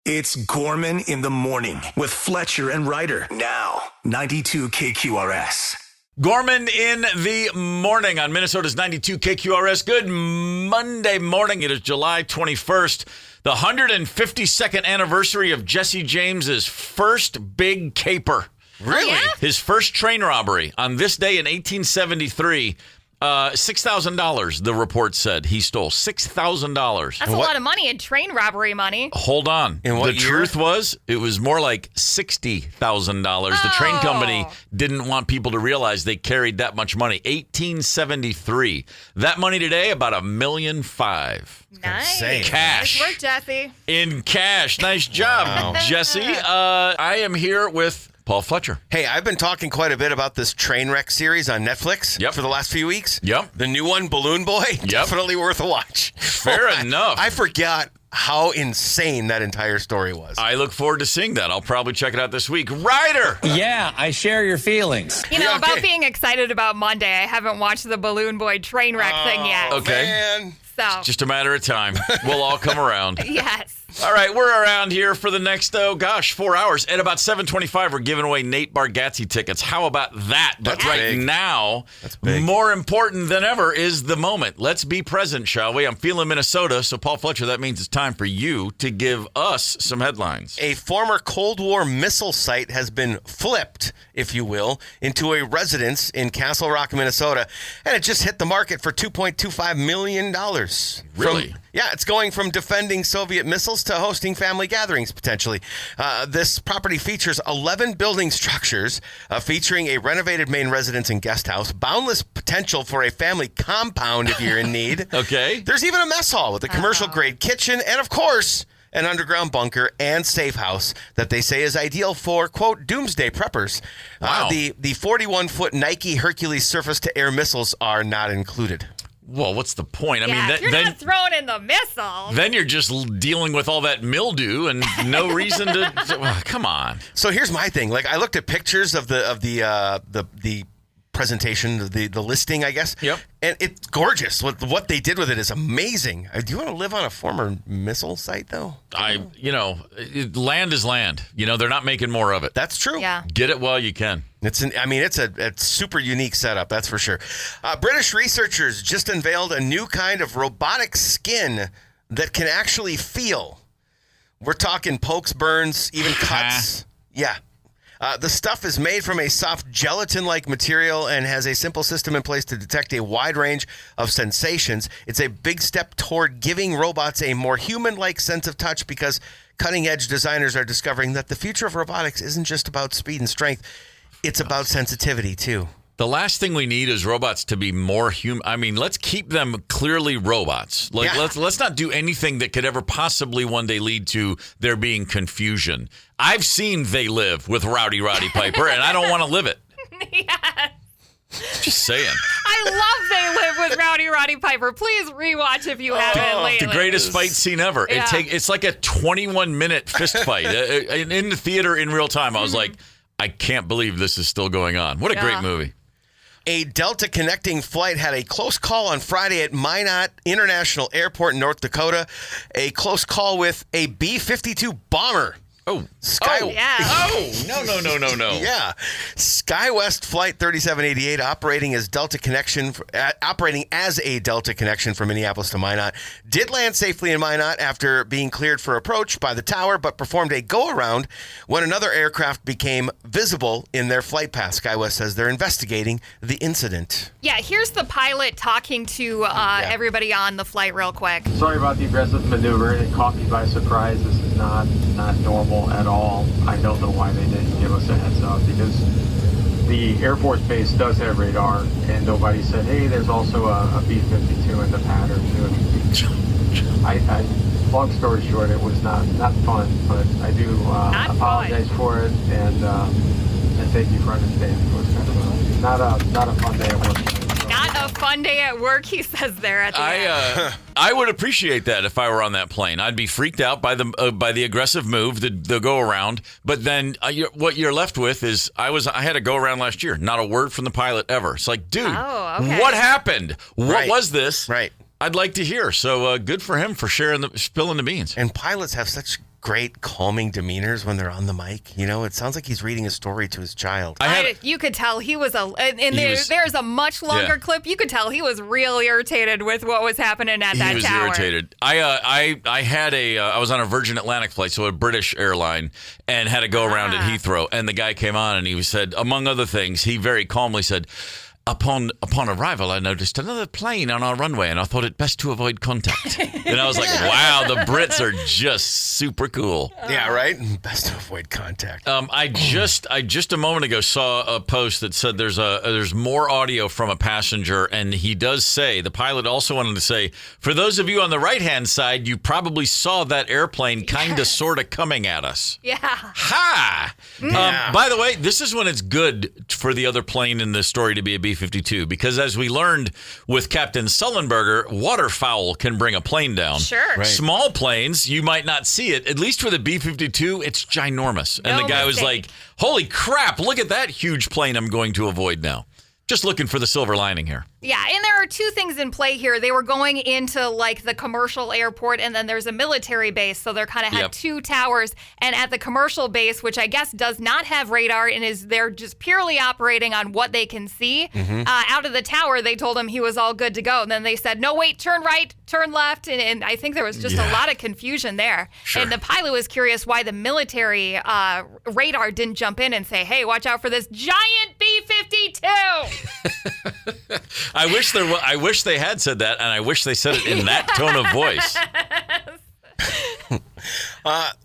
It's Gorman in the morning with Fletcher and Ryder. Now, 92 KQRS. Gorman in the morning on Minnesota's 92 KQRS. Good Monday morning. It is July 21st, the 152nd anniversary of Jesse James's first big caper. Really? Yeah? His first train robbery on this day in 1873. $6,000, the report said. He stole $6,000. That's a lot of money in train robbery money. Hold on. In what the year? truth was, it was more like $60,000. The train company didn't want people to realize they carried that much money. 1873. That money today, about $1.5 million. Nice. Cash. Nice work, Jesse. In cash. Nice job, Jesse. I am here with Paul Fletcher. Hey, I've been talking quite a bit about this train wreck series on Netflix for the last few weeks. Yep. The new one, Balloon Boy, definitely worth a watch. Fair enough. I forgot how insane that entire story was. I look forward to seeing that. I'll probably check it out this week. Ryder! Yeah, I share your feelings. You know, Yeah, okay. about being excited about Monday, I haven't watched the Balloon Boy train wreck thing yet. Okay. Man. So, Just a matter of time. We'll all come around. yes. All right, we're around here for the next, 4 hours. At about 7:25, we're giving away Nate Bargatze tickets. How about that? But That's right big. now, That's big. more important than ever is the moment. Let's be present, shall we? I'm feeling Minnesota, so Paul Fletcher, that means it's time for you to give us some headlines. A former Cold War missile site has been flipped, if you will, into a residence in Castle Rock, Minnesota, and it just hit the market for $2.25 million. Really? Yeah, it's going from defending Soviet missiles to hosting family gatherings, potentially. This property features 11 building structures, featuring a renovated main residence and guest house, boundless potential for a family compound if you're in need. Okay. There's even a mess hall with a commercial-grade kitchen and, of course, an underground bunker and safe house that they say is ideal for, quote, doomsday preppers. Wow. The 41-foot Nike Hercules surface-to-air missiles are not included. Well, what's the point? I Yeah, mean, if you're not throwing in the missile. then you're just dealing with all that mildew and no reason to come on. So here's my thing. Like, I looked at pictures of the presentation, the listing, I guess. Yep. And it's gorgeous. What they did with it is amazing. Do you want to live on a former missile site, though? Land is land. They're not making more of it. That's true. Yeah. Get it while you can. It's a super unique setup, that's for sure. British researchers just unveiled a new kind of robotic skin that can actually feel. We're talking pokes, burns, even cuts. Yeah. The stuff is made from a soft gelatin-like material and has a simple system in place to detect a wide range of sensations. It's a big step toward giving robots a more human-like sense of touch because cutting-edge designers are discovering that the future of robotics isn't just about speed and strength. It's about sensitivity, too. The last thing we need is robots to be more human. I mean, let's keep them clearly robots. Let's not do anything that could ever possibly one day lead to there being confusion. I've seen They Live with Rowdy Roddy Piper, and I don't want to live it. Yes. Just saying. I love They Live with Rowdy Roddy Piper. Please rewatch if you haven't lately. The greatest fight scene ever. Yeah. It's like a 21-minute fist fight in the theater in real time. I was like, I can't believe this is still going on. What a great movie. A Delta connecting flight had a close call on Friday at Minot International Airport in North Dakota. A close call with a B-52 bomber. Oh. Yeah. Oh, no. Yeah. SkyWest Flight 3788 operating as a Delta connection from Minneapolis to Minot did land safely in Minot after being cleared for approach by the tower, but performed a go-around when another aircraft became visible in their flight path. SkyWest says they're investigating the incident. Yeah, here's the pilot talking to everybody on the flight real quick. Sorry about the aggressive maneuver. It caught me by surprise. This is not normal at all. I don't know why they didn't give us a heads up because the Air Force Base does have radar, and nobody said, hey, there's also a B-52 in the pattern too. Long story short, it was not fun, but I do apologize for it, and thank you for understanding. It was kind of not a fun day at work. Not a fun day at work, he says there at the end. I would appreciate that if I were on that plane. I'd be freaked out by the aggressive move, the go around. But then what you're left with is I had a go around last year. Not a word from the pilot ever. It's like, dude, what happened? What was this? Right. I'd like to hear. So good for him for spilling the beans. And pilots have such great calming demeanors when they're on the mic. You know, it sounds like he's reading a story to his child. You could tell he was there's a much longer clip. You could tell he was real irritated with what was happening at that tower. He was irritated. I was on a Virgin Atlantic flight, so a British airline, and had to go around at Heathrow. And the guy came on and he said, among other things, he very calmly said, Upon arrival, I noticed another plane on our runway, and I thought it best to avoid contact. And I was like, wow, the Brits are just super cool. Yeah, right? Best to avoid contact. I just a moment ago saw a post that said there's more audio from a passenger, and he does say, the pilot also wanted to say, for those of you on the right-hand side, you probably saw that airplane kind of sort of coming at us. Yeah. Ha! Yeah. By the way, this is when it's good for the other plane in the story to be a B-52, because as we learned with Captain Sullenberger, waterfowl can bring a plane down. Sure. Right. Small planes, you might not see it. At least for the B-52, it's ginormous. And No the guy was mistake. like, holy crap, look at that huge plane I'm going to avoid now. Just looking for the silver lining here. Yeah, and there are two things in play here. They were going into like the commercial airport, and then there's a military base, so they're kind of had two towers. And at the commercial base, which I guess does not have radar and they're just purely operating on what they can see. Out of the tower, they told him he was all good to go. And then they said, no, wait, turn right, turn left. And I think there was just a lot of confusion there. Sure. And the pilot was curious why the military radar didn't jump in and say, hey, watch out for this giant B-52. I wish they had said that, and I wish they said it in that tone of voice.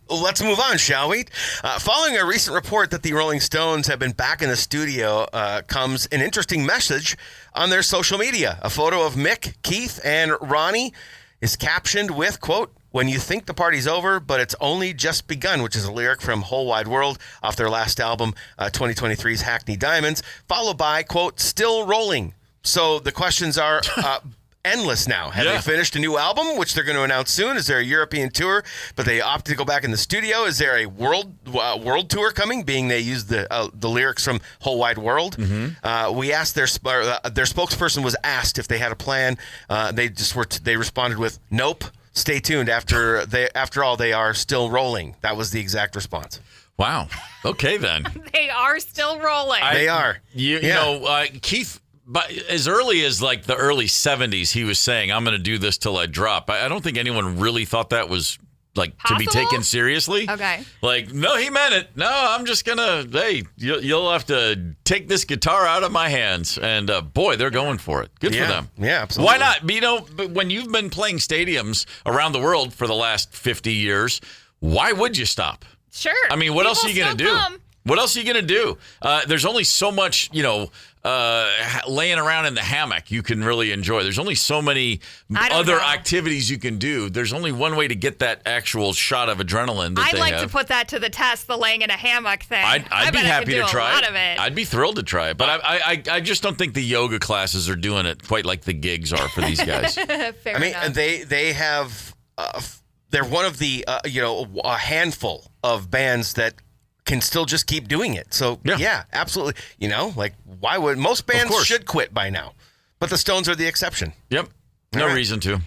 Let's move on, shall we? Following a recent report that the Rolling Stones have been back in the studio comes an interesting message on their social media. A photo of Mick, Keith, and Ronnie is captioned with, quote, when you think the party's over, but it's only just begun, which is a lyric from Whole Wide World off their last album, 2023's Hackney Diamonds, followed by, quote, still rolling. So the questions are endless now. Have they finished a new album, which they're going to announce soon? Is there a European tour, but they opted to go back in the studio? Is there a world tour coming, being they used the lyrics from Whole Wide World? We asked their spokesperson was asked if they had a plan. They responded with, nope. Stay tuned. After all, they are still rolling. That was the exact response. Wow. Okay, then. They are still rolling. They are. You know, Keith, but as early as like the early 70s, he was saying, I'm going to do this till I drop. I don't think anyone really thought that was like possible? To be taken seriously. Okay. Like, no, he meant it. No, I'm just going to, hey, you'll have to take this guitar out of my hands. And boy, they're going for it. Good for them. Yeah, absolutely. Why not? You know, but when you've been playing stadiums around the world for the last 50 years, why would you stop? Sure. I mean, what else are you going to do? Come. What else are you going to do? There's only so much, laying around in the hammock you can really enjoy. There's only so many other activities you can do. There's only one way to get that actual shot of adrenaline that I'd like to put that to the test, the laying in a hammock thing. I'd be happy to try a lot of it. I'd be thrilled to try it. But I just don't think the yoga classes are doing it quite like the gigs are for these guys. Fair enough. And they have they're one of the a handful of bands that can still just keep doing it. So yeah, absolutely. Why would most bands should quit by now, but the Stones are the exception. Yep. No reason to.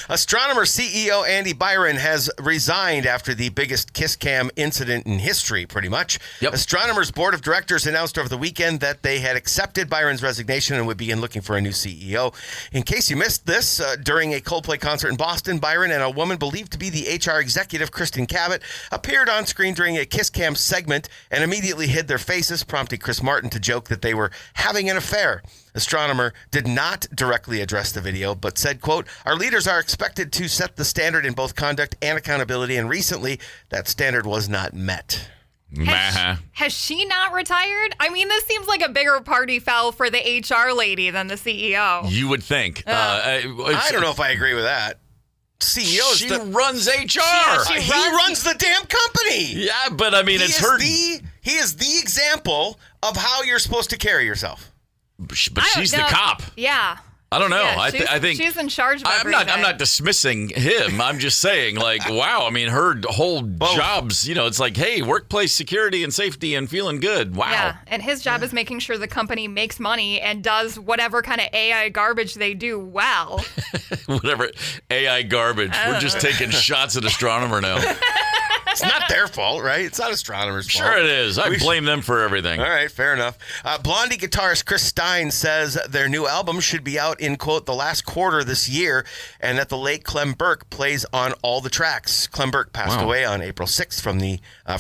Astronomer CEO Andy Byron has resigned after the biggest kiss cam incident in history, pretty much. Yep. Astronomer's board of directors announced over the weekend that they had accepted Byron's resignation and would begin looking for a new CEO. In case you missed this, during a Coldplay concert in Boston, Byron and a woman believed to be the HR executive, Kristen Cabot, appeared on screen during a kiss cam segment and immediately hid their faces, prompting Chris Martin to joke that they were having an affair. Astronomer did not directly address the video, but said, quote, our leaders are expected to set the standard in both conduct and accountability, and recently that standard was not met. Has she not retired? I mean, this seems like a bigger party foul for the HR lady than the CEO. You would think. I don't know if I agree with that. CEO she runs HR. He runs the damn company. Yeah, but I mean, He is the example of how you're supposed to carry yourself. But she's the cop. Yeah. I don't know. Yeah, I think she's in charge of I'm not dismissing him. I'm just saying, like, wow. I mean, her whole job's, it's like, hey, workplace security and safety and feeling good. Wow. Yeah, and his job is making sure the company makes money and does whatever kind of AI garbage they do well. Whatever AI garbage. We're just taking shots at Astronomer now. It's not their fault, right? It's not astronomers' fault. Sure it is. I blame them for everything. All right, fair enough. Blondie guitarist Chris Stein says their new album should be out in, quote, the last quarter this year, and that the late Clem Burke plays on all the tracks. Clem Burke passed away on April 6th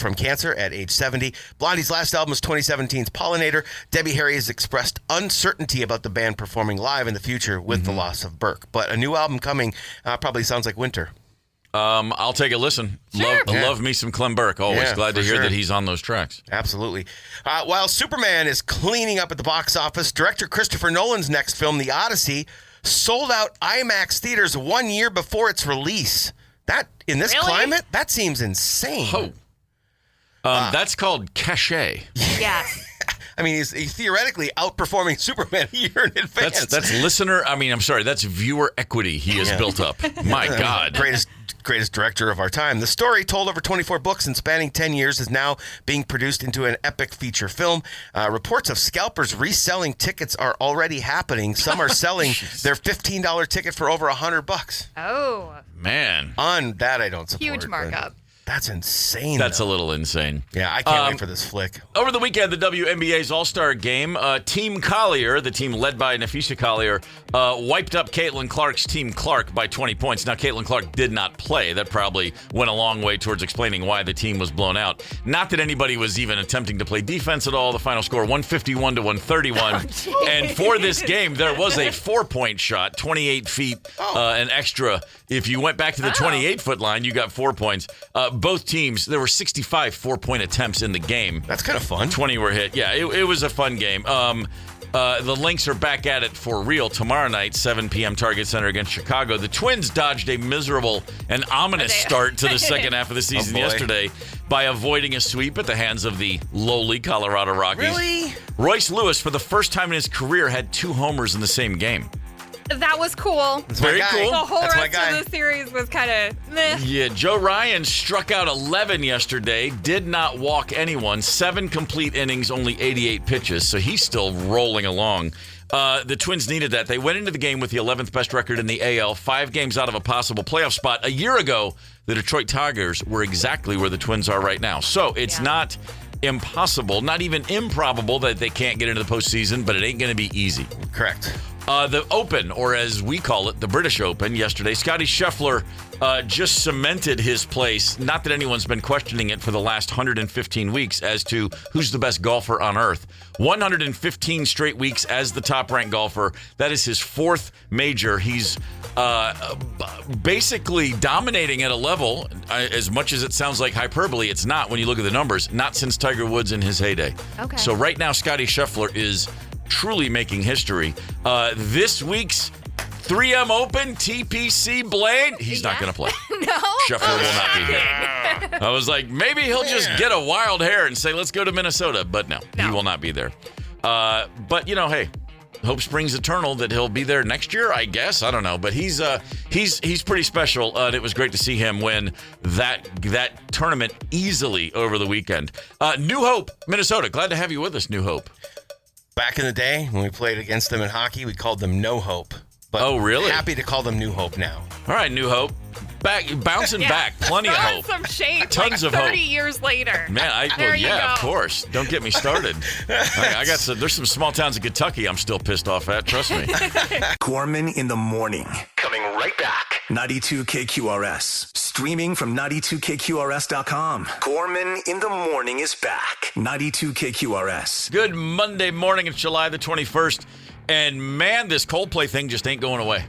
from cancer at age 70. Blondie's last album was 2017's Pollinator. Debbie Harry has expressed uncertainty about the band performing live in the future with the loss of Burke. But a new album coming probably sounds like winter. I'll take a listen. Sure. Love me some Clem Burke. Always glad to hear that he's on those tracks. Absolutely. While Superman is cleaning up at the box office, director Christopher Nolan's next film, The Odyssey, sold out IMAX theaters 1 year before its release. That, in this climate, that seems insane. That's called cachet. Yes. I mean, he's theoretically outperforming Superman a year in advance. That's that's viewer equity he has built up. My God. Greatest director of our time. The story, told over 24 books and spanning 10 years, is now being produced into an epic feature film. Reports of scalpers reselling tickets are already happening. Some are selling their $15 ticket for over $100. Oh. Man. On that, I don't support. Huge markup. That's insane. That's a little insane. Yeah, I can't wait for this flick. Over the weekend, the WNBA's All-Star Game, Team Collier, the team led by Nafisa Collier, wiped up Caitlin Clark's Team Clark by 20 points. Now, Caitlin Clark did not play. That probably went a long way towards explaining why the team was blown out. Not that anybody was even attempting to play defense at all. The final score, 151 to 131. And for this game, there was a 4-point shot, 28 feet, an extra. If you went back to the 28-foot line, you got 4 points. Both teams, there were 65 4-point attempts in the game. That's kind of fun. 20 were hit. Yeah, it was a fun game. The Lynx are back at it for real tomorrow night, 7 p.m. Target Center against Chicago. The Twins dodged a miserable and ominous start to the second half of the season yesterday by avoiding a sweep at the hands of the lowly Colorado Rockies. Really? Royce Lewis, for the first time in his career, had 2 homers in the same game. That was cool. That's Very cool. The whole That's rest of the series was kind of meh. Yeah, Joe Ryan struck out 11 yesterday, did not walk anyone, 7 complete innings, only 88 pitches, so he's still rolling along. The Twins needed that. They went into the game with the 11th best record in the AL, 5 games out of a possible playoff spot. A year ago, the Detroit Tigers were exactly where the Twins are right now. So it's not impossible, not even improbable that they can't get into the postseason, but it ain't going to be easy. Correct. The Open, or as we call it, the British Open yesterday, Scottie Scheffler just cemented his place. Not that anyone's been questioning it for the last 115 weeks as to who's the best golfer on earth. 115 straight weeks as the top-ranked golfer. That is his 4th major. He's basically dominating at a level, as much as it sounds like hyperbole, it's not when you look at the numbers, not since Tiger Woods in his heyday. Okay. So right now, Scottie Scheffler is truly making history. This week's 3M Open, TPC Blaine, he's not going to play. No? Scheffler will not be here. I was like, maybe he'll just get a wild hair and say, let's go to Minnesota. But no, he will not be there. But, hey, hope springs eternal that he'll be there next year, I guess. I don't know. But he's pretty special. And it was great to see him win that tournament easily over the weekend. New Hope, Minnesota. Glad to have you with us, New Hope. Back in the day, when we played against them in hockey, we called them No Hope. But oh, really? Happy to call them New Hope now. All right, New Hope. Bouncing back. Plenty of hope. Some shape. Tons of 30 hope. years later. Man, of course. Don't get me started. I got there's some small towns in Kentucky I'm still pissed off at. Trust me. Gorman in the morning. Coming right back. 92 KQRS. Streaming from 92KQRS.com. Gorman in the morning is back. 92 KQRS. Good Monday morning. It's July the 21st. And man, this Coldplay thing just ain't going away.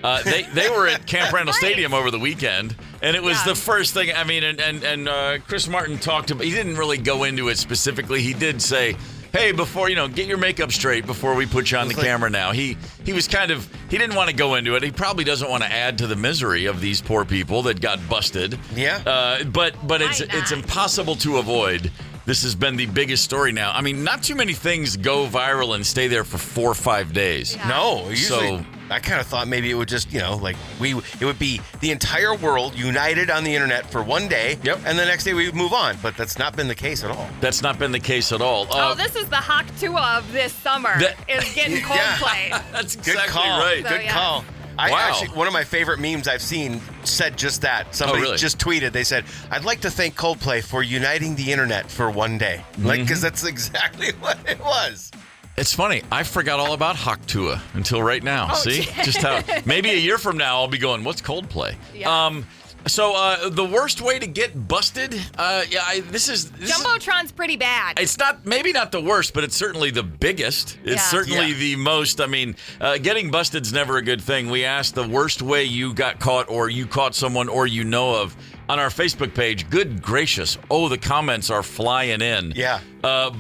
They were at Camp Randall Stadium over the weekend, and it was the first thing. I mean, and Chris Martin talked about. He didn't really go into it specifically. He did say, "Hey, before get your makeup straight before we put you on the camera." Now he was he didn't want to go into it. He probably doesn't want to add to the misery of these poor people that got busted. Yeah. But it's impossible to avoid. This has been the biggest story now. I mean, not too many things go viral and stay there for 4 or 5 days. Yeah. No, usually I kind of thought maybe it would just, it would be the entire world united on the internet for one day. Yep. And the next day we would move on. But that's not been the case at all. That's not been the case at all. This is the Hawk Tua of this summer, is getting Coldplay. That's Good exactly call. right. So, Good call. I Wow. actually, one of my favorite memes I've seen said just that. Somebody really? just tweeted. They said, "I'd like to thank Coldplay for uniting the internet for one day." Because that's exactly what it was. It's funny. I forgot all about Hawk Tua until right now. See? Just how maybe a year from now I'll be going, what's Coldplay? Yeah. So the worst way to get busted, this is Jumbotron's pretty bad. It's maybe not the worst, but it's certainly the biggest. It's Yeah. certainly the most. I mean, getting busted's never a good thing. We asked the worst way you got caught or you caught someone or you know of on our Facebook page. Good gracious. Oh, the comments are flying in. Yeah.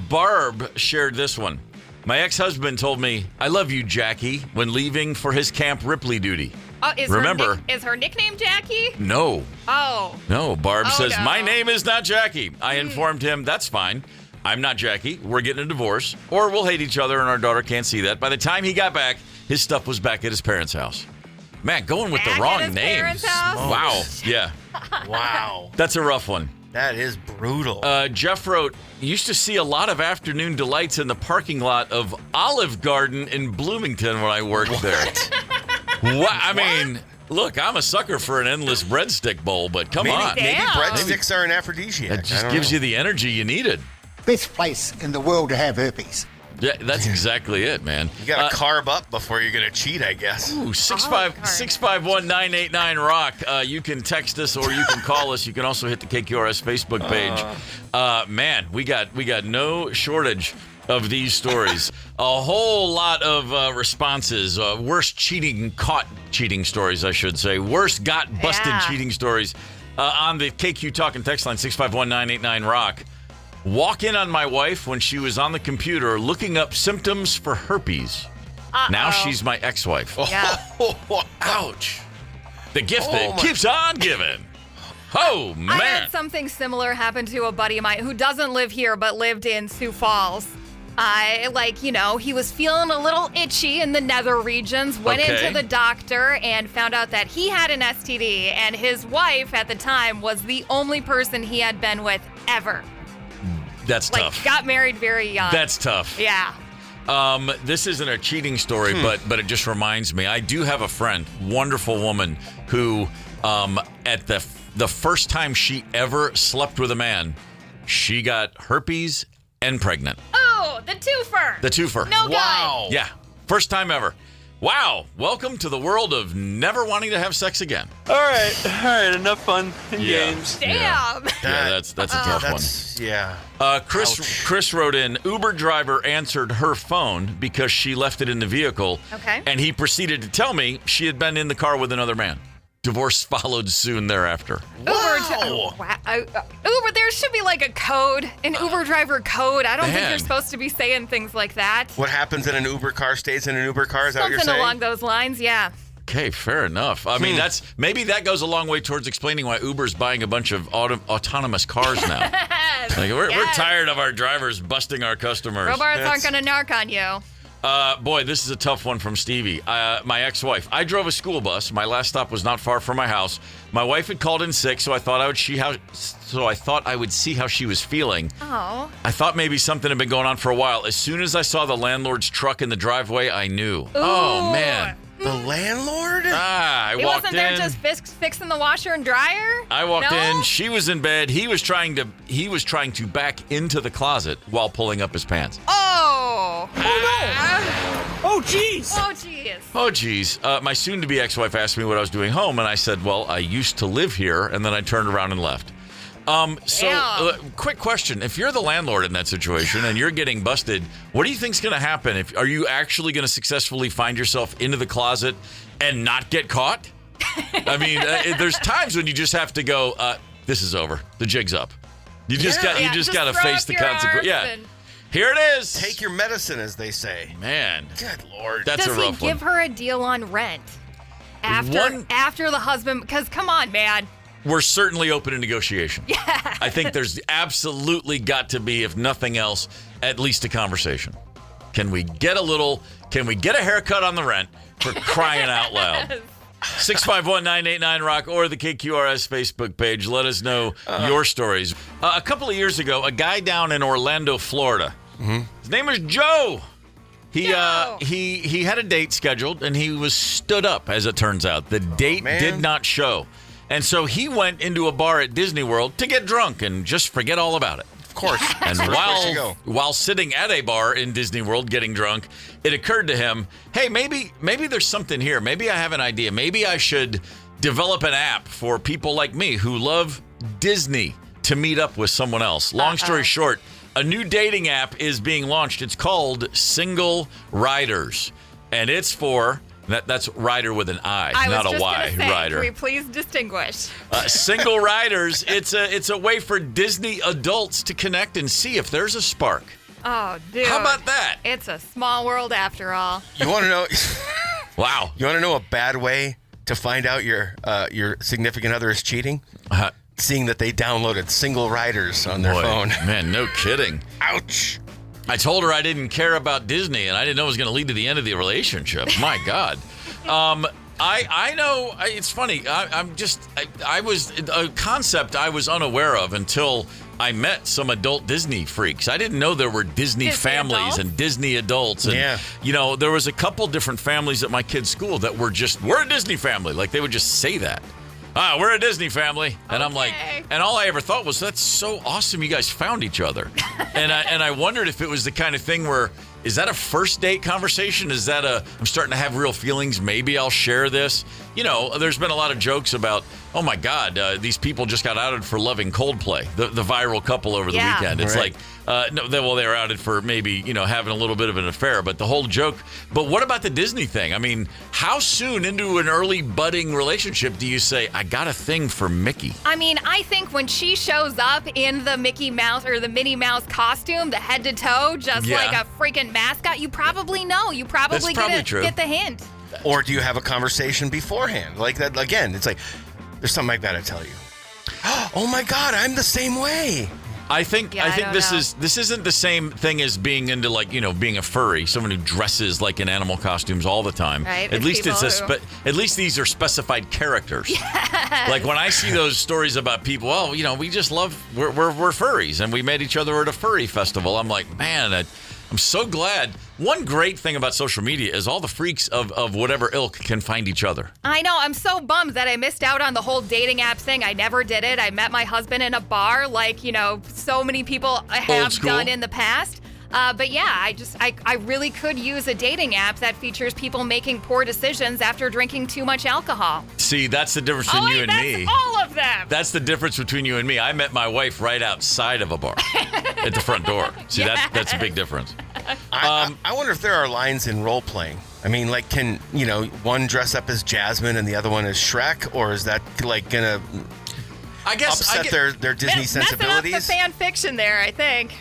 Barb shared this one. My ex-husband told me, "I love you, Jackie," when leaving for his Camp Ripley duty. Remember, is her nickname Jackie? No. Oh. No, Barb says, no. "My name is not Jackie." I informed him, "That's fine. I'm not Jackie. We're getting a divorce, or we'll hate each other and our daughter can't see that." By the time he got back, his stuff was back at his parents' house. Man, going with Back the wrong at his names. parents' house? Wow. Yeah. Wow. That's a rough one. That is brutal. Jeff wrote, "Used to see a lot of afternoon delights in the parking lot of Olive Garden in Bloomington when I worked there." What? I mean, look, I'm a sucker for an endless breadstick bowl, but come on. Maybe Damn. breadsticks are an aphrodisiac. That just gives you the energy you needed. Best place in the world to have herpes. Yeah, that's exactly it, man. You got to carb up before you're going to cheat, I guess. Ooh, 651-989-ROCK. You can text us or you can call us. You can also hit the KQRS Facebook page. Man, we got no shortage of these stories. A whole lot of responses. Worst caught cheating stories, I should say. Worst got busted cheating stories on the KQ Talk and text line 651-989-ROCK. Walk in on my wife when she was on the computer looking up symptoms for herpes. Now she's my ex-wife. Yeah. Ouch. The gift that keeps on giving. Oh, man. I had something similar happen to a buddy of mine who doesn't live here but lived in Sioux Falls. He was feeling a little itchy in the nether regions, went into the doctor and found out that he had an STD, and his wife at the time was the only person he had been with ever. That's tough. Got married very young. That's tough. Yeah. This isn't a cheating story, but it just reminds me. I do have a friend, wonderful woman, who at the first time she ever slept with a man, she got herpes and pregnant. Oh, the twofer. The twofer. No Wow. Yeah, first time ever. Wow, welcome to the world of never wanting to have sex again. All right, enough fun and games. Damn. Yeah, that's a tough one. Yeah. Chris wrote in, Uber driver answered her phone because she left it in the vehicle. Okay. And he proceeded to tell me she had been in the car with another man. Divorce followed soon thereafter. Uber, there should be like a code, an Uber driver code. I don't think you're supposed to be saying things like that. What happens in an Uber car stays in an Uber car? Is that what you're Something saying? along those lines, yeah. Okay, fair enough. I mean, maybe that goes a long way towards explaining why Uber's buying a bunch of autonomous cars now. Like, we're tired of our drivers busting our customers. Robots aren't going to narc on you. Boy, this is a tough one from Stevie. My ex-wife. I drove a school bus. My last stop was not far from my house. My wife had called in sick, so I thought I would see how she was feeling. Oh. I thought maybe something had been going on for a while. As soon as I saw the landlord's truck in the driveway, I knew. Ooh. Oh man. The landlord? I He walked wasn't there in. just fixing the washer and dryer? I walked No? in. She was in bed. He was trying to back into the closet while pulling up his pants. Oh. Oh, jeez. Oh, jeez. Oh, geez. My soon-to-be ex-wife asked me what I was doing home, and I said, well, I used to live here, and then I turned around and left. Quick question. If you're the landlord in that situation and you're getting busted, what do you think's going to happen? Are you actually going to successfully find yourself into the closet and not get caught? I mean, there's times when you just have to go, this is over. The jig's up. You just got to face the consequence. Yeah. Here it is. Take your medicine, as they say. Man. Good Lord. That's Does a rough he give her a deal on rent after the husband? Because come on, man. We're certainly open to negotiation. Yeah. I think there's absolutely got to be, if nothing else, at least a conversation. Can we get a haircut on the rent? For crying out loud. 651-989-ROCK or the KQRS Facebook page. Let us know your stories. A couple of years ago, a guy down in Orlando, Florida. His name is Joe. He had a date scheduled, and he was stood up, as it turns out. The date did not show. And so he went into a bar at Disney World to get drunk and just forget all about it. Of course. And while sitting at a bar in Disney World getting drunk, it occurred to him, hey, maybe there's something here. Maybe I have an idea. Maybe I should develop an app for people like me who love Disney to meet up with someone else. Long story short, a new dating app is being launched. It's called Single Riders. And it's for... That's rider with an I not a Y. Rider. Can we please distinguish? Single Riders. It's a way for Disney adults to connect and see if there's a spark. Oh, dude. How about that? It's a small world after all. You want to know? Wow. You want to know a bad way to find out your significant other is cheating? Seeing that they downloaded Single Riders on their phone. Man, no kidding. Ouch. I told her I didn't care about Disney, and I didn't know it was going to lead to the end of the relationship. My God. I know. It's funny. I was a concept I was unaware of until I met some adult Disney freaks. I didn't know there were Disney families adults? And Disney adults. And, there was a couple different families at my kid's school that were we're a Disney family. Like, they would just say that. We're a Disney family. And I'm like, and all I ever thought was, that's so awesome you guys found each other. and I wondered if it was the kind of thing where, is that a first date conversation? Is that I'm starting to have real feelings? Maybe I'll share this. There's been a lot of jokes about, oh my God, these people just got outed for loving Coldplay, the viral couple over the weekend. It's like, they were outed for maybe, having a little bit of an affair, but the whole joke. But what about the Disney thing? I mean, how soon into an early budding relationship do you say, I got a thing for Mickey? I mean, I think when she shows up in the Mickey Mouse or the Minnie Mouse costume, the head to toe, just like a freaking mascot, you probably know. You probably get the hint. Or do you have a conversation beforehand? Like that, again, it's like, there's something I gotta tell you. Oh my God, I'm the same way. I think this isn't the same thing as being into being a furry, someone who dresses like in animal costumes all the time. Right, at least at least these are specified characters. Yes. Like when I see those stories about people, we just love we're furries and we met each other at a furry festival. I'm like, man, I'm so glad. One great thing about social media is all the freaks of whatever ilk can find each other. I know. I'm so bummed that I missed out on the whole dating app thing. I never did it. I met my husband in a bar like, so many people have done in the past. But yeah, I really could use a dating app that features people making poor decisions after drinking too much alcohol. See, that's the difference between you and me. All of them. That's the difference between you and me. I met my wife right outside of a bar at the front door. See, that's a big difference. I wonder if there are lines in role playing. I mean, like, can one dress up as Jasmine and the other one as Shrek, or is that like gonna upset their Disney sensibilities? Messing up the fan fiction there, I think.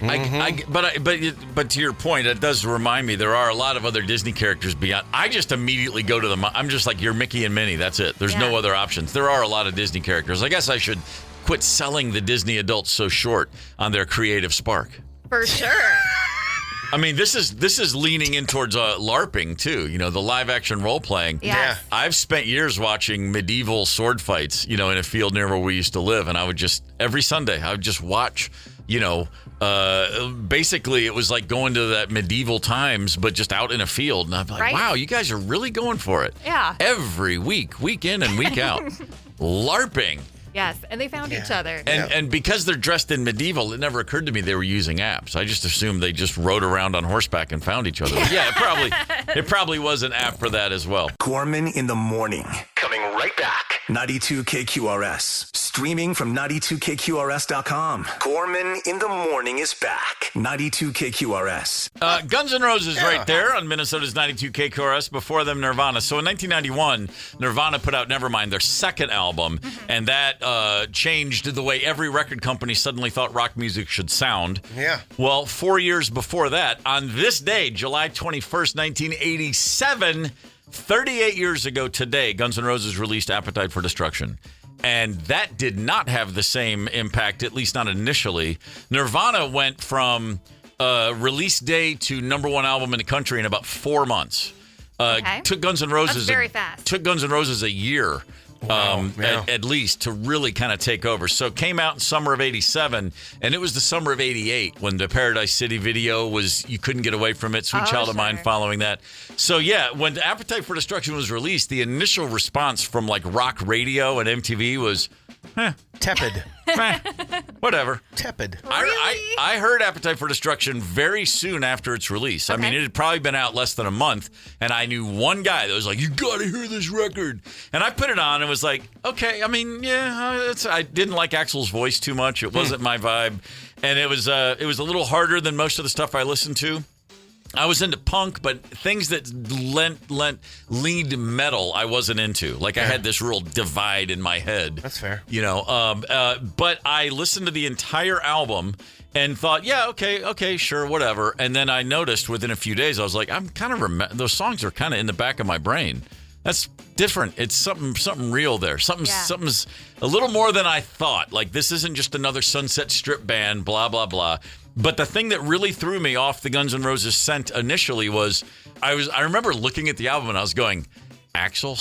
But to your point, it does remind me there are a lot of other Disney characters beyond. I just immediately go to them. I'm just like, you're Mickey and Minnie. That's it. There's no other options. There are a lot of Disney characters. I guess I should quit selling the Disney adults so short on their creative spark. For sure. I mean, this is leaning in towards LARPing too. The live action role playing. Yeah. I've spent years watching medieval sword fights. In a field near where we used to live, and I would just every Sunday I would just watch. Basically it was like going to that medieval times, but just out in a field. And I'm like, wow, you guys are really going for it. Yeah. Every week in and week out, LARPing. Yes, and they found each other. And because they're dressed in medieval, it never occurred to me they were using apps. I just assumed they just rode around on horseback and found each other. Yeah, it probably was an app for that as well. Gorman in the morning. Coming right back. 92 KQRS. Streaming from 92KQRS.com. Gorman in the morning is back. 92 KQRS. Guns N' Roses right there on Minnesota's 92 KQRS. Before them, Nirvana. So in 1991, Nirvana put out Nevermind, their second album, and that changed the way every record company suddenly thought rock music should sound. Yeah. Well, 4 years before that, on this day, July 21st, 1987, 38 years ago today, Guns N' Roses released Appetite for Destruction. And that did not have the same impact, at least not initially. Nirvana went from release day to number one album in the country in about 4 months. Took Guns N' Roses. That's very fast. Took Guns N' Roses a year. Wow, at least to really kind of take over. So it came out in summer of 87, and it was the summer of 88 when the Paradise City video was, you couldn't get away from it, Sweet Child of Mine following that. So yeah, when Appetite for Destruction was released, the initial response from like rock radio and MTV was, tepid. Whatever. Tepid. Really? I heard Appetite for Destruction very soon after its release. I mean, it had probably been out less than a month, and I knew one guy that was like, you got to hear this record. And I put it on and was like, okay, I mean, yeah, I didn't like Axl's voice too much. It wasn't my vibe. And it was a little harder than most of the stuff I listened to. I was into punk, but things that leaned metal, I wasn't into. Like I had this real divide in my head. That's fair. You know, but I listened to the entire album and thought, yeah, okay, sure, whatever. And then I noticed within a few days, I was like, I'm kind of those songs are kind of in the back of my brain. That's different. It's something real there. Something's a little more than I thought. Like this isn't just another Sunset Strip band, blah, blah, blah. But the thing that really threw me off the Guns N' Roses scent initially was I remember looking at the album and I was going, Axl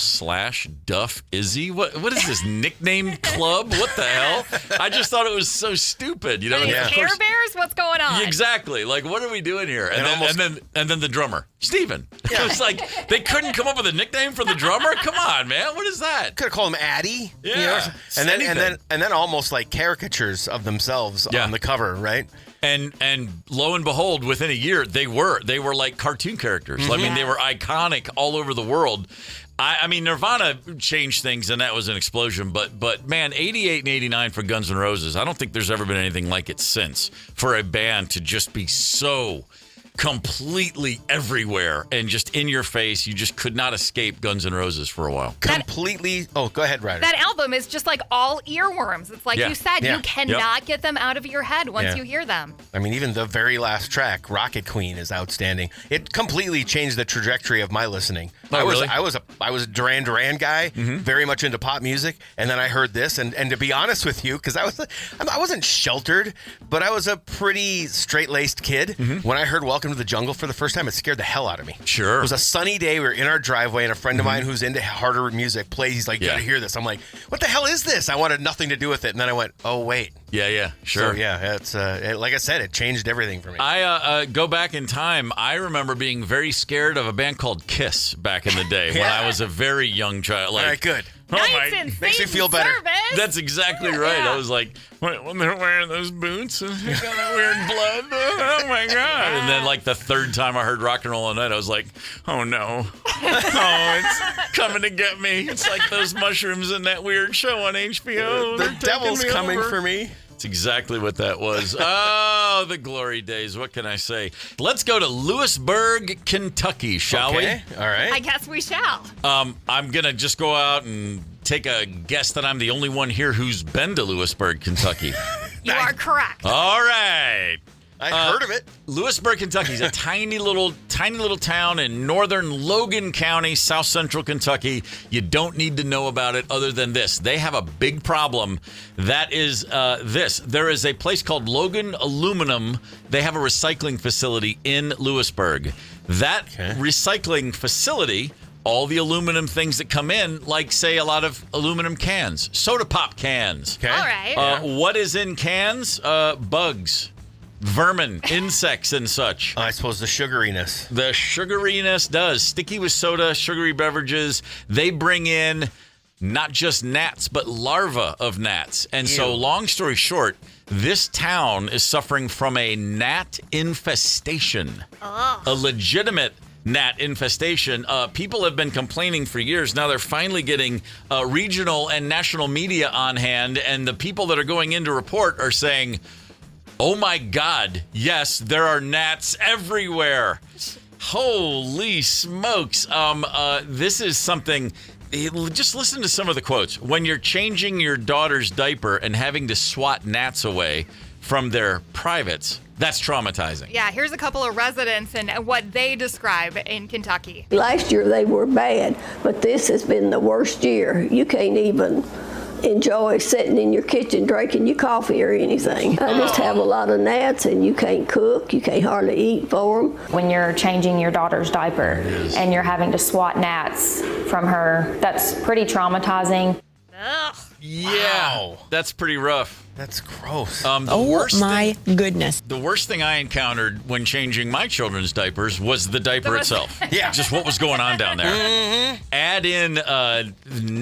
/ Izzy? What is this nickname club? What the hell? I just thought it was so stupid, you know. Care Bears? What's going on? Exactly. Like, what are we doing here? And then the drummer, Steven. Yeah. It was like they couldn't come up with a nickname for the drummer. Come on, man. What is that? Could have called him Addy. Yeah. You know? And then almost like caricatures of themselves on the cover, right? And lo and behold, within a year, they were like cartoon characters. Mm-hmm. I mean, they were iconic all over the world. I mean, Nirvana changed things, and that was an explosion. But man, 88 and 89 for Guns N' Roses, I don't think there's ever been anything like it since for a band to just be so completely everywhere and just in your face. You just could not escape Guns N' Roses for a while. Completely. Oh, go ahead, Ryder. That album is just like all earworms. It's like you said, you cannot get them out of your head once you hear them. I mean, even the very last track, Rocket Queen, is outstanding. It completely changed the trajectory of my listening. Oh, really? I was a Duran Duran guy, very much into pop music, and then I heard this, and to be honest with you, because I wasn't sheltered, but I was a pretty straight-laced kid. When I heard Welcome to the Jungle for the first time, it scared the hell out of me. Sure. It was a sunny day. We were in our driveway, and a friend of mine who's into harder music plays. He's like, you gotta hear this. I'm like, what the hell is this? I wanted nothing to do with it, and then I went, oh, wait. Yeah, sure. So, it's like I said, it changed everything for me. I go back in time. I remember being very scared of a band called Kiss back in the day when I was a very young child. Like, all right, good. Makes me feel better. That's exactly right. I was like, when they're wearing those boots and they got that weird blood. Oh my God. And then like the third time I heard Rock and Roll All Night, I was like, oh no. Oh, it's coming to get me. It's like those mushrooms in that weird show on HBO. The devil's coming for me. That's exactly what that was. Oh, the glory days. What can I say? Let's go to Lewisburg, Kentucky, shall we? All right. I guess we shall. I'm going to just go out and take a guess that I'm the only one here who's been to Lewisburg, Kentucky. You are correct. All right. I heard of it. Lewisburg, Kentucky is a tiny little town in northern Logan County, south central Kentucky. You don't need to know about it other than this. They have a big problem. That is this. There is a place called Logan Aluminum. They have a recycling facility in Lewisburg. That recycling facility, all the aluminum things that come in, like, say, a lot of aluminum cans, soda pop cans. Okay. All right. What is in cans? Bugs. Vermin, insects, and such. I suppose the sugariness. The sugariness does. Sticky with soda, sugary beverages. They bring in not just gnats, but larvae of gnats. And so, long story short, this town is suffering from a gnat infestation. A legitimate gnat infestation. People have been complaining for years. Now they're finally getting regional and national media on hand. And the people that are going in to report are saying, oh my God, yes, there are gnats everywhere. Holy smokes. This is something, just listen to some of the quotes. When you're changing your daughter's diaper and having to swat gnats away from their privates, that's traumatizing. Yeah, here's a couple of residents and what they describe in Kentucky. Last year they were bad, but this has been the worst year. You can't even enjoy sitting in your kitchen drinking your coffee or anything. I just have a lot of gnats, and you can't cook. You can't hardly eat for them. When you're changing your daughter's diaper and you're having to swat gnats from her, that's pretty traumatizing. Ugh. Yeah, Wow. that's pretty rough. That's gross. Goodness. The worst thing I encountered when changing my children's diapers was the diaper itself. Yeah. Just what was going on down there. Mm-hmm. Add in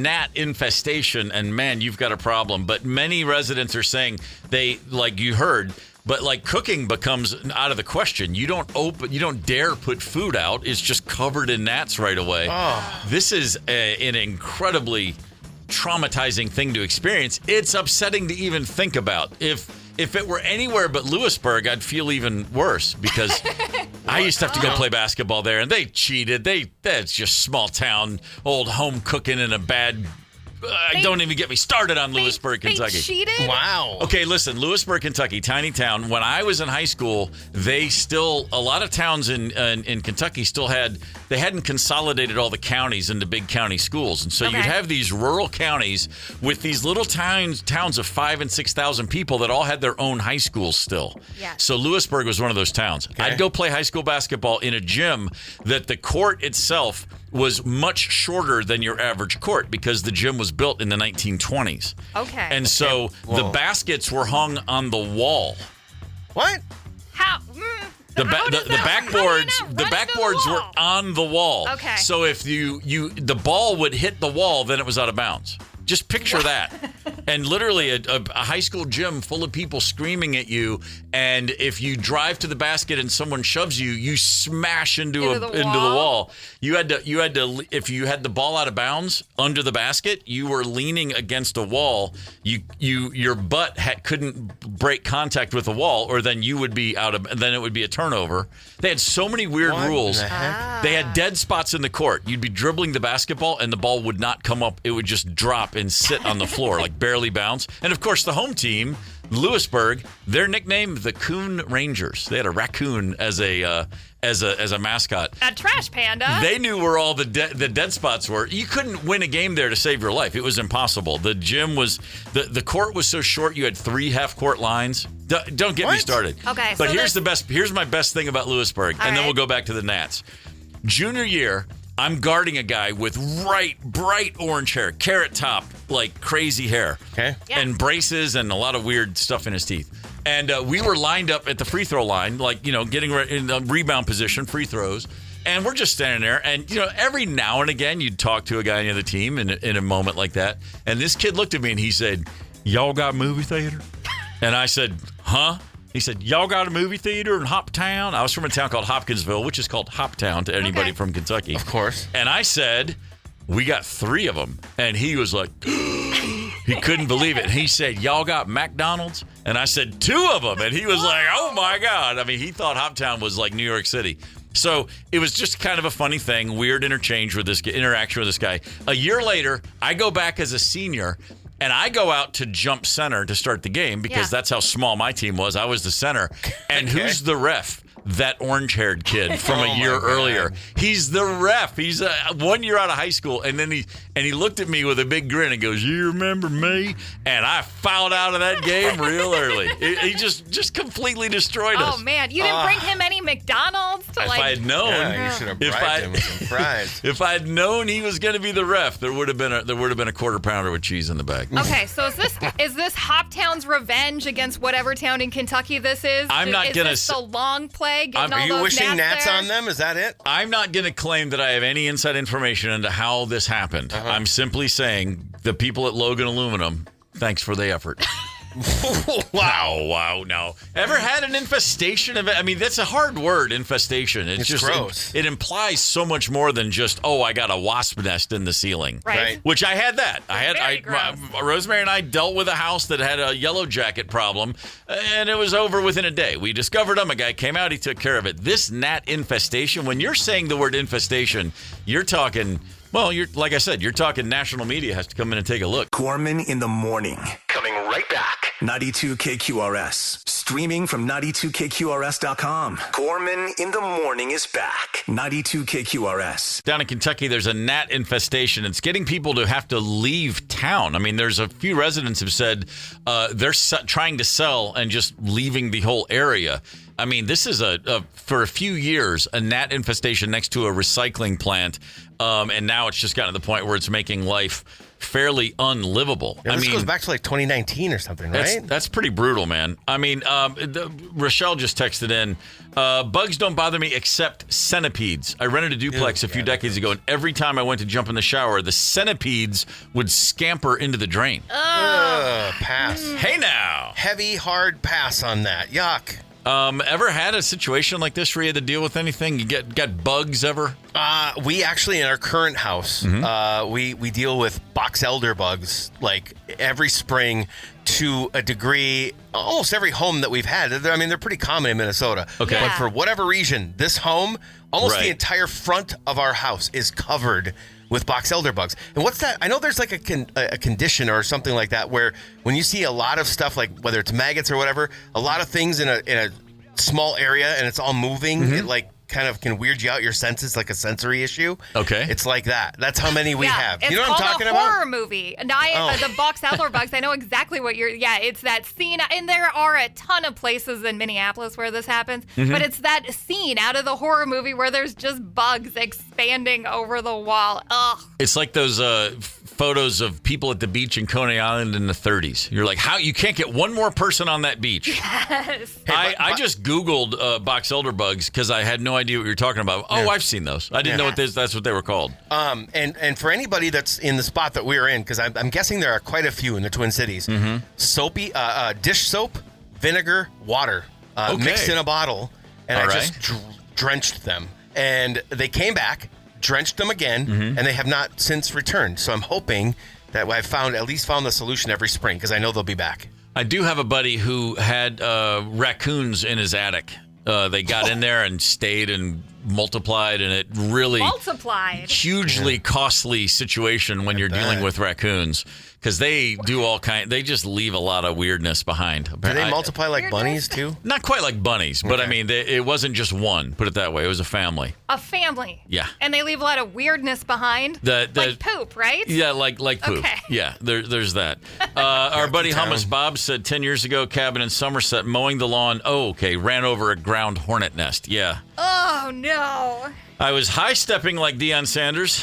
gnat infestation, and man, you've got a problem. But many residents are saying they, like you heard, but like cooking becomes out of the question. You don't dare put food out. It's just covered in gnats right away. Oh. This is an incredibly traumatizing thing to experience. It's upsetting to even think about. If it were anywhere but Lewisburg, I'd feel even worse because I used to have to go play basketball there, and they cheated. That's just small town, old home cooking in a bad. Don't even get me started on Lewisburg, Kentucky. They cheated? Wow. Okay, listen, Lewisburg, Kentucky, tiny town. When I was in high school, a lot of towns in Kentucky they hadn't consolidated all the counties into big county schools. And so you'd have these rural counties with these little towns of 5,000 and 6,000 people that all had their own high schools still. Yes. So Lewisburg was one of those towns. Okay. I'd go play high school basketball in a gym that the court itself was much shorter than your average court because the gym was built in the 1920s. Okay. And so the baskets were hung on the wall. What? How? The backboards were on the wall. Okay. So if the ball would hit the wall, then it was out of bounds. Just picture that. And literally a high school gym full of people screaming at you. And if you drive to the basket and someone shoves you, you smash into the wall. You had to, if you had the ball out of bounds under the basket, you were leaning against a wall. Your butt couldn't break contact with the wall, or then you would be then it would be a turnover. They had so many weird rules. The heck? They had dead spots in the court. You'd be dribbling the basketball and the ball would not come up. It would just drop and sit on the floor, like barely bounce. And of course, the home team, Lewisburg, their nickname, the Coon Rangers. They had a raccoon as a mascot. A trash panda. They knew where all the dead spots were. You couldn't win a game there to save your life. It was impossible. The gym was the court was so short. You had 3 half-court lines. Don't get me started. Okay, but so here's my best thing about Lewisburg, and then we'll go back to the Nats. Junior year, I'm guarding a guy with bright orange hair, carrot top, like crazy hair, and braces and a lot of weird stuff in his teeth. And we were lined up at the free throw line, like, getting in the rebound position, free throws. And we're just standing there. And, every now and again, you'd talk to a guy on the other team in a moment like that. And this kid looked at me and he said, "Y'all got a movie theater?" And I said, "Huh?" He said, "Y'all got a movie theater in Hoptown?" I was from a town called Hopkinsville, which is called Hoptown to anybody from Kentucky. Of course. And I said, "We got 3 of them." And he was like, he couldn't believe it. And he said, "Y'all got McDonald's?" And I said, 2 of them. And he was like, "Oh my God." I mean, he thought Hoptown was like New York City. So it was just kind of a funny thing, weird interaction with this guy. A year later, I go back as a senior. And I go out to jump center to start the game because that's how small my team was. I was the center. And who's the ref? That orange-haired kid from a year earlier. He's the ref. He's 1 year out of high school. And then he looked at me with a big grin and goes, "You remember me?" And I fouled out of that game real early. He just completely destroyed us. Oh, man. You didn't bring him any McDonald's? If I had known. You should have bribed him with some fries. If I had known he was going to be the ref, there would have been a quarter pounder with cheese in the bag. Okay, so is this Hoptown's revenge against whatever town in Kentucky this is? Is this the long play? Are you wishing gnats on them? Is that it? I'm not going to claim that I have any inside information into how this happened. I'm simply saying the people at Logan Aluminum, thanks for the effort. Wow, no. Ever had an infestation of it? I mean, that's a hard word, infestation. It's just gross. It implies so much more than just, I got a wasp nest in the ceiling. Right. Which I had that. Rosemary and I dealt with a house that had a yellow jacket problem, and it was over within a day. We discovered them. A guy came out. He took care of it. This gnat infestation, when you're saying the word infestation, you're talking... Well, like I said, you're talking national media has to come in and take a look. Gorman in the morning. Coming right back. 92 KQRS. Streaming from 92KQRS.com. Gorman in the Morning is back. 92 KQRS. Down in Kentucky, there's a gnat infestation. It's getting people to have to leave town. I mean, there's a few residents have said they're trying to sell and just leaving the whole area. I mean, this is for a few years, a gnat infestation next to a recycling plant. And now it's just gotten to the point where it's making life fairly unlivable. Yeah, this goes back to like 2019 or something, right? That's pretty brutal, man. I mean, Rochelle just texted in, bugs don't bother me except centipedes. I rented a duplex a few decades ago, and every time I went to jump in the shower, the centipedes would scamper into the drain. Pass. Hey now. Heavy, hard pass on that. Yuck. Ever had a situation like this where you had to deal with anything? You got bugs ever? We actually, in our current house, we deal with box elder bugs like every spring to a degree. Almost every home that we've had. I mean, they're pretty common in Minnesota. Okay. But for whatever reason, this home, almost the entire front of our house is covered with box elder bugs. And what's that? I know there's like a condition or something like that where when you see a lot of stuff, like whether it's maggots or whatever, a lot of things in a small area and it's all moving, it like kind of can weird you out, your senses, like a sensory issue. Okay. It's like that. That's how many we have. You know what I'm talking about? It's called a horror about? movie. And the box elder bugs, I know exactly what it's that scene. And there are a ton of places in Minneapolis where this happens. But it's that scene out of the horror movie where there's just bugs expanding over the wall. Ugh. It's like those photos of people at the beach in Coney Island in the 30s. You're like, how? You can't get one more person on that beach. Yes. I just Googled box elder bugs because I had no idea what you were talking about. Oh, I've seen those. I didn't know that's what they were called. And for anybody that's in the spot that we're in, because I'm guessing there are quite a few in the Twin Cities, soapy dish soap, vinegar, water mixed in a bottle, and just drenched them. And they came back, drenched them again, and they have not since returned. So I'm hoping that I've at least found the solution every spring, because I know they'll be back. I do have a buddy who had raccoons in his attic. They got in there and stayed and multiplied, and it really hugely costly situation when you're dealing with raccoons, because they do they just leave a lot of weirdness behind. Do they multiply like bunnies too? Not quite like bunnies, but I mean, it wasn't just one, put it that way. It was a family. A family. Yeah. And they leave a lot of weirdness behind. Like poop, right? Yeah, like poop. Okay. Yeah, there's that. Our buddy Hummus Bob said 10 years ago, cabin in Somerset, mowing the lawn. Ran over a ground hornet nest. Yeah. Oh, no. I was high-stepping like Deion Sanders,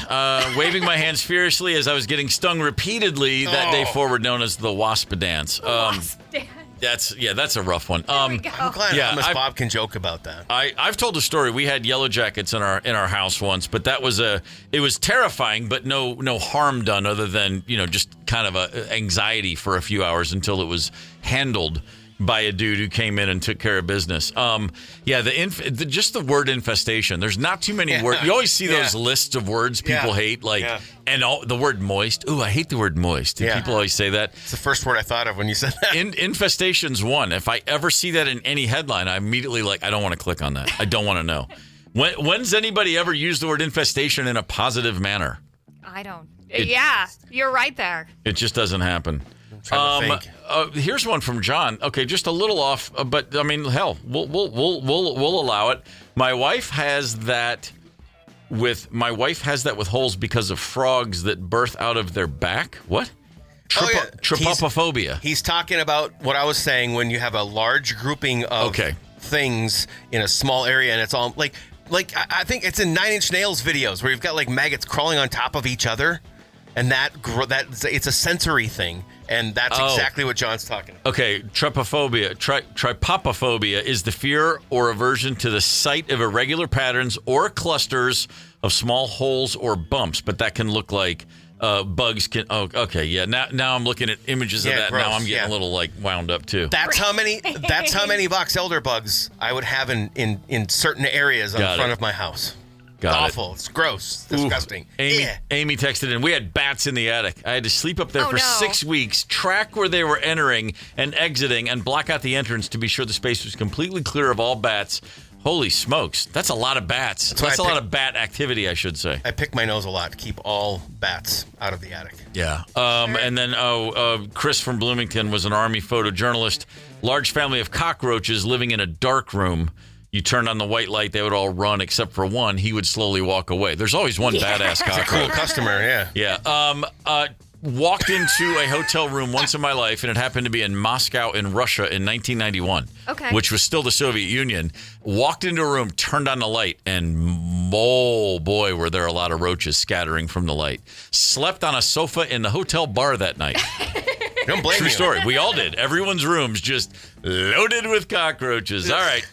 waving my hands furiously as I was getting stung repeatedly that day forward, known as the wasp dance. Wasp dance. That's a rough one. I'm glad Hummus Bob can joke about that. I've told a story. We had yellow jackets in our house once, but it was terrifying, but no harm done other than just kind of a anxiety for a few hours until it was handled by a dude who came in and took care of business. Just the word infestation. There's not too many words. You always see those lists of words people hate, and the word moist. Ooh, I hate the word moist. People always say that. It's the first word I thought of when you said that. Infestation's one. If I ever see that in any headline, I immediately I don't want to click on that. I don't want to know. When's anybody ever used the word infestation in a positive manner? I don't. You're right there. It just doesn't happen. Here's one from John. Okay, just a little off, but I mean, hell, we'll allow it. My wife has that with holes because of frogs that birth out of their back. What? Trypophobia. He's talking about what I was saying when you have a large grouping of things in a small area, and it's all like I think it's in 9 Inch Nails videos where you've got like maggots crawling on top of each other. And that it's a sensory thing, and that's exactly what John's talking about. Okay, trypophobia. Trypophobia is the fear or aversion to the sight of irregular patterns or clusters of small holes or bumps, but that can look like bugs can. Oh, okay, yeah. Now I'm looking at images of that. Gross. Now I'm getting a little wound up too. That's how many box elder bugs I would have in certain areas on the front of my house. Awful. It's gross. Disgusting. Amy texted in, we had bats in the attic. I had to sleep up there for 6 weeks, track where they were entering and exiting, and block out the entrance to be sure the space was completely clear of all bats. Holy smokes. That's a lot of bats. That's a lot of bat activity, I should say. I pick my nose a lot to keep all bats out of the attic. Yeah. And then Chris from Bloomington was an Army photojournalist. Large family of cockroaches living in a dark room. You turned on the white light, they would all run except for one. He would slowly walk away. There's always one badass cockroach. Cool customer, yeah. Yeah. Walked into a hotel room once in my life, and it happened to be in Moscow in Russia in 1991, which was still the Soviet Union. Walked into a room, turned on the light, and oh boy, were there a lot of roaches scattering from the light. Slept on a sofa in the hotel bar that night. Don't blame True you. story. We all did. Everyone's room's just loaded with cockroaches. All right.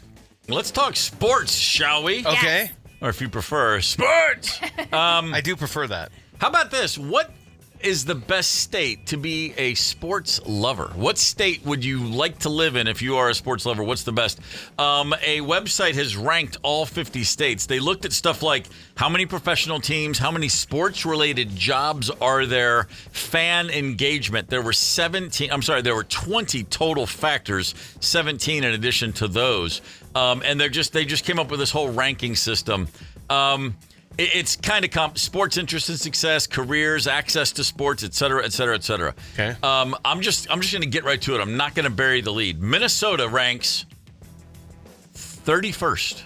Let's talk sports, shall we? Okay. Yes. Or if you prefer, sports. I do prefer that. How about this? What is the best state to be a sports lover? What state would you like to live in if you are a sports lover? What's the best? A website has ranked all 50 states. They looked at stuff like how many professional teams, how many sports-related jobs are there, fan engagement. There were 20 total factors, 17 in addition to those. And they just came up with this whole ranking system. It's kind of sports interest and success, careers, access to sports, et cetera, et cetera, et cetera. Okay. I'm just going to get right to it. I'm not going to bury the lead. Minnesota ranks 31st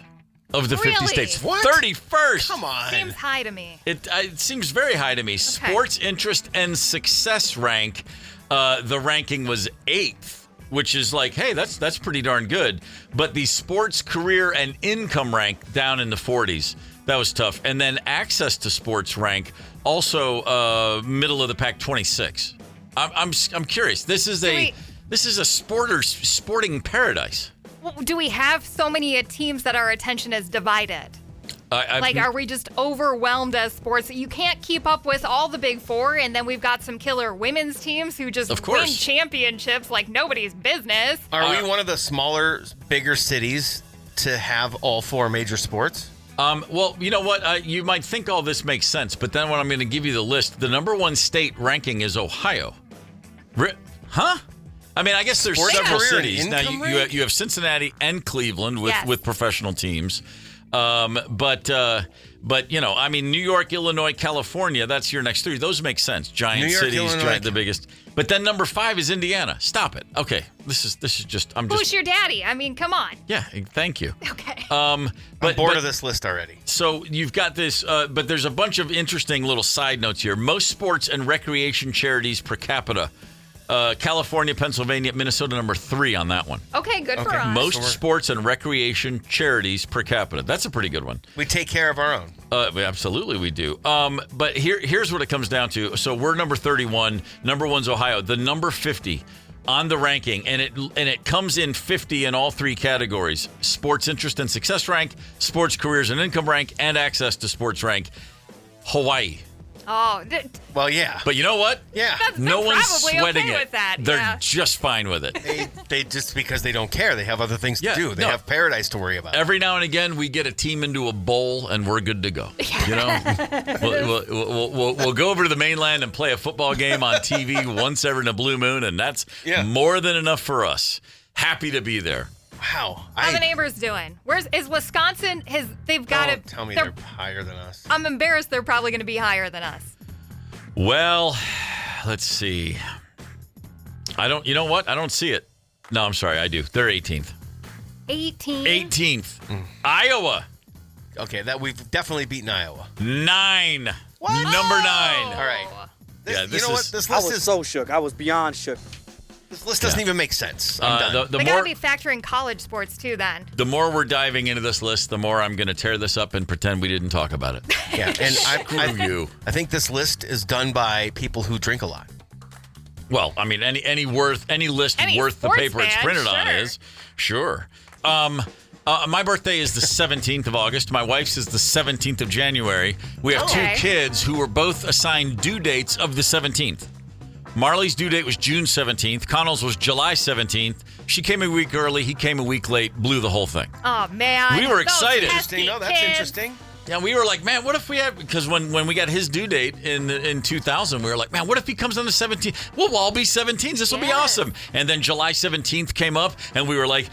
of the 50 states. What? 31st. Come on. Seems high to me. It seems very high to me. Okay. Sports interest and success rank, the ranking was 8th, which is like, hey, that's pretty darn good. But the sports career and income rank down in the 40s. That was tough. And then access to sports rank, also middle of the pack, 26. I'm curious. This is a sporting paradise. Well, do we have so many teams that our attention is divided? Are we just overwhelmed as sports? You can't keep up with all the big four, and then we've got some killer women's teams who just win championships like nobody's business. Are we one of the smaller, bigger cities to have all 4 major sports? Well, you know what? You might think all this makes sense, but then when I'm going to give you the list, the number 1 state ranking is Ohio. Huh? I mean, I guess there's several cities. Now, you have Cincinnati and Cleveland with professional teams. But you know, I mean, New York, Illinois, California, that's your next 3. Those make sense. Giant cities, the biggest. But then number 5 is Indiana. Stop it. Okay. This is just, Who's your daddy? I mean, come on. Yeah, thank you. Okay. I'm bored of this list already. So you've got this, but there's a bunch of interesting little side notes here. Most sports and recreation charities per capita. California, Pennsylvania, Minnesota, number 3 on that one. Okay, good for us. Most sports and recreation charities per capita. That's a pretty good one. We take care of our own. Absolutely, we do. But here's what it comes down to. So we're number 31. Number 1's Ohio. The number 50 on the ranking, and it comes in 50 in all 3 categories: sports interest and success rank, sports careers and income rank, and access to sports rank. Hawaii. Oh, well, yeah. But you know what? Yeah. No one's sweating okay it. With that. They're just fine with it. They just because they don't care. They have other things to do. They have paradise to worry about. Every now and again, we get a team into a bowl, and we're good to go. You know, we'll go over to the mainland and play a football game on TV once every in a blue moon, and that's more than enough for us. Happy to be there. Wow. How are the neighbors doing? Is Wisconsin? They've got to tell me they're higher than us. I'm embarrassed they're probably going to be higher than us. Well, let's see. You know what? I don't see it. No, I'm sorry. I do. They're 18th. 18th. Iowa. Okay, we've definitely beaten Iowa. 9. What? Number 9. All right. This list I was so shook. I was beyond shook. This list doesn't even make sense. I'm done. They got to be factoring college sports, too, then. The more we're diving into this list, the more I'm going to tear this up and pretend we didn't talk about it. Yeah, and I think this list is done by people who drink a lot. Well, I mean, any list worth the paper it's printed on is. Sure. My birthday is the 17th of August. My wife's is the 17th of January. We have 2 kids who were both assigned due dates of the 17th. Marley's due date was June 17th. Connell's was July 17th. She came a week early. He came a week late. Blew the whole thing. Oh, man. We were excited. Interesting. No, that's interesting. Yeah, we were like, man, what if we had... Because when we got his due date in 2000, we were like, man, what if he comes on the 17th? We'll all be 17s. This will be awesome. And then July 17th came up, and we were like...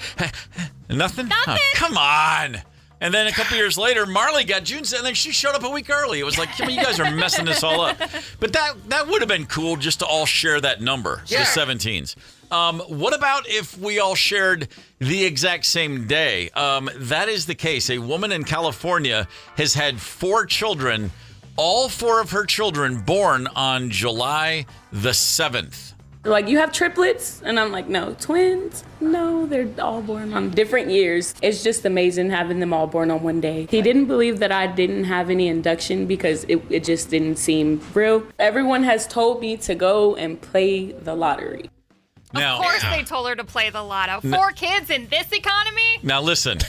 Nothing? Oh, come on. And then a couple years later, Marley got June's, and then she showed up a week early. It was like, you guys are messing this all up. But that would have been cool just to all share that number, the 17s. What about if we all shared the exact same day? That is the case. A woman in California has had 4 children, all 4 of her children born on July the 7th. Like, you have triplets? And I'm like, no. Twins? No, they're all born on different years. It's just amazing having them all born on one day. He didn't believe that I didn't have any induction because it just didn't seem real. Everyone has told me to go and play the lottery. Now, of course they told her to play the lotto. 4 kids in this economy? Now, listen.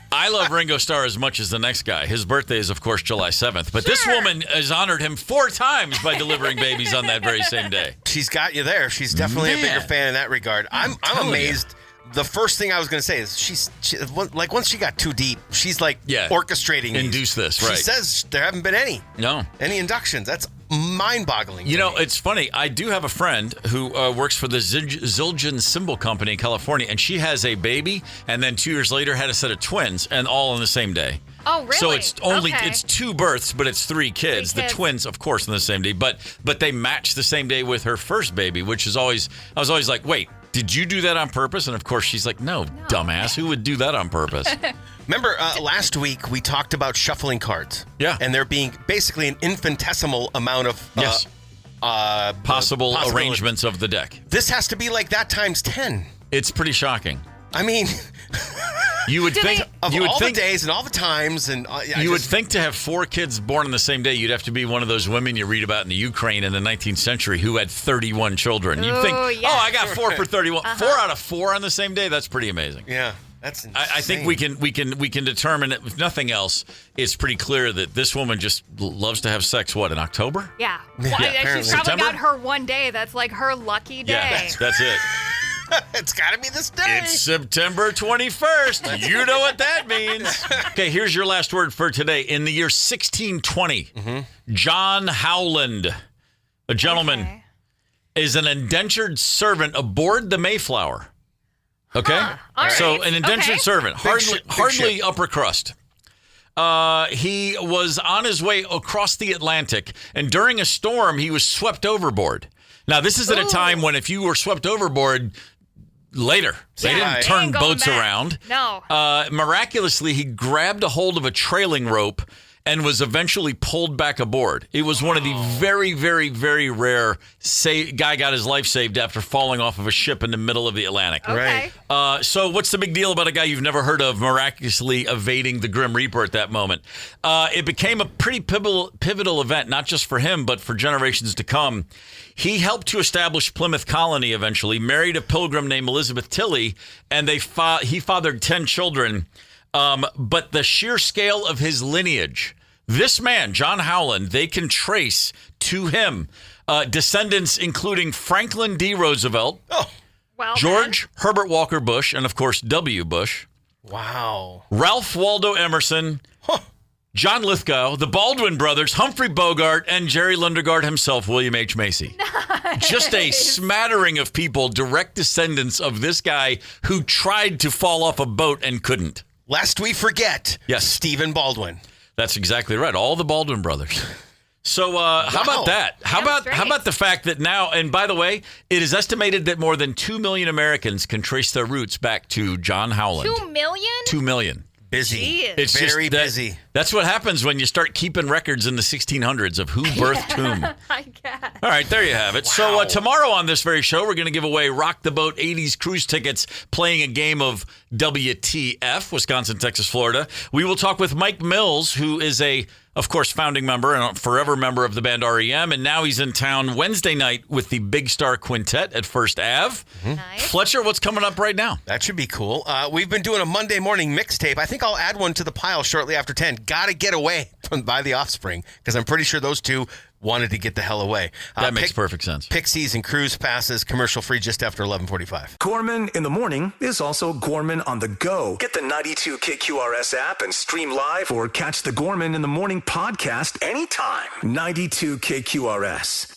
I love Ringo Starr as much as the next guy. His birthday is, of course, July 7th. But this woman has honored him 4 times by delivering babies on that very same day. She's got you there. She's definitely a bigger fan in that regard. I'm amazed. The first thing I was going to say is she like once she got too deep, she's like orchestrating induce this, right? She says there haven't been any inductions. That's mind-boggling. You know, it's funny. I do have a friend who works for the Zildjian Cymbal Company in California, and she has a baby, and then 2 years later had a set of twins, and all on the same day. Oh, really? So it's it's 2 births, but it's 3 kids. The twins, of course, on the same day, but they match the same day with her first baby, which is always I was always like, wait. Did you do that on purpose? And of course, she's like, no, dumbass. Who would do that on purpose? Remember, last week we talked about shuffling cards. Yeah. And there being basically an infinitesimal amount of possible arrangements of the deck. This has to be like that times 10. It's pretty shocking. I mean, you would think the days and all the times, and you would think to have 4 kids born on the same day, you'd have to be one of those women you read about in the Ukraine in the 19th century who had 31 children. You'd think, I got 4 for 31. 4 out of 4 on the same day. That's pretty amazing. Yeah, that's insane. I think we can determine, if nothing else, it's pretty clear that this woman just loves to have sex. What, in October? Yeah. She's probably September? got her one day. That's like her lucky day. Yeah, that's it. It's got to be this day. It's September 21st. You know what that means. Okay, here's your last word for today. In the year 1620, John Howland, a gentleman, is an indentured servant aboard the Mayflower. Okay? So an indentured servant, hardly upper crust. He was on his way across the Atlantic, and during a storm, he was swept overboard. Now, this is at a time when if you were swept overboard later, they didn't turn boats around. No. Miraculously, he grabbed a hold of a trailing rope and was eventually pulled back aboard. It was one of the very, very, very rare guy got his life saved after falling off of a ship in the middle of the Atlantic. Okay. Right. So what's the big deal about a guy you've never heard of miraculously evading the Grim Reaper at that moment? It became a pretty pivotal event, not just for him, but for generations to come. He helped to establish Plymouth Colony eventually, married a pilgrim named Elizabeth Tilley, and he fathered 10 children. But the sheer scale of his lineage, this man, John Howland, they can trace to him descendants including Franklin D. Roosevelt, George Herbert Walker Bush, and of course W. Bush. Wow. Ralph Waldo Emerson, John Lithgow, the Baldwin brothers, Humphrey Bogart, and Jerry Lundegaard himself, William H. Macy. Nice. Just a smattering of people, direct descendants of this guy who tried to fall off a boat and couldn't. Lest we forget, Stephen Baldwin. That's exactly right. All the Baldwin brothers. So how about that? How about the fact that now, and by the way, it is estimated that more than 2 million Americans can trace their roots back to John Howland. 2 million? 2 million. Busy. Jeez. It's very busy. That's what happens when you start keeping records in the 1600s of who birthed whom. I guess. All right, there you have it. Wow. So tomorrow on this very show, we're going to give away Rock the Boat 80s cruise tickets playing a game of WTF, Wisconsin, Texas, Florida. We will talk with Mike Mills, who is of course, founding member and a forever member of the band REM. And now he's in town Wednesday night with the Big Star Quintet at First Ave. Nice. Fletcher, what's coming up right now? That should be cool. We've been doing a Monday morning mixtape. I think I'll add one to the pile shortly after 10. Gotta get away by the Offspring, because I'm pretty sure those two wanted to get the hell away. That makes perfect sense. Pixies and cruise passes, commercial free just after 11:45. Gorman in the morning is also Gorman on the go. Get the 92 KQRS app and stream live or catch the Gorman in the morning podcast anytime. 92 KQRS.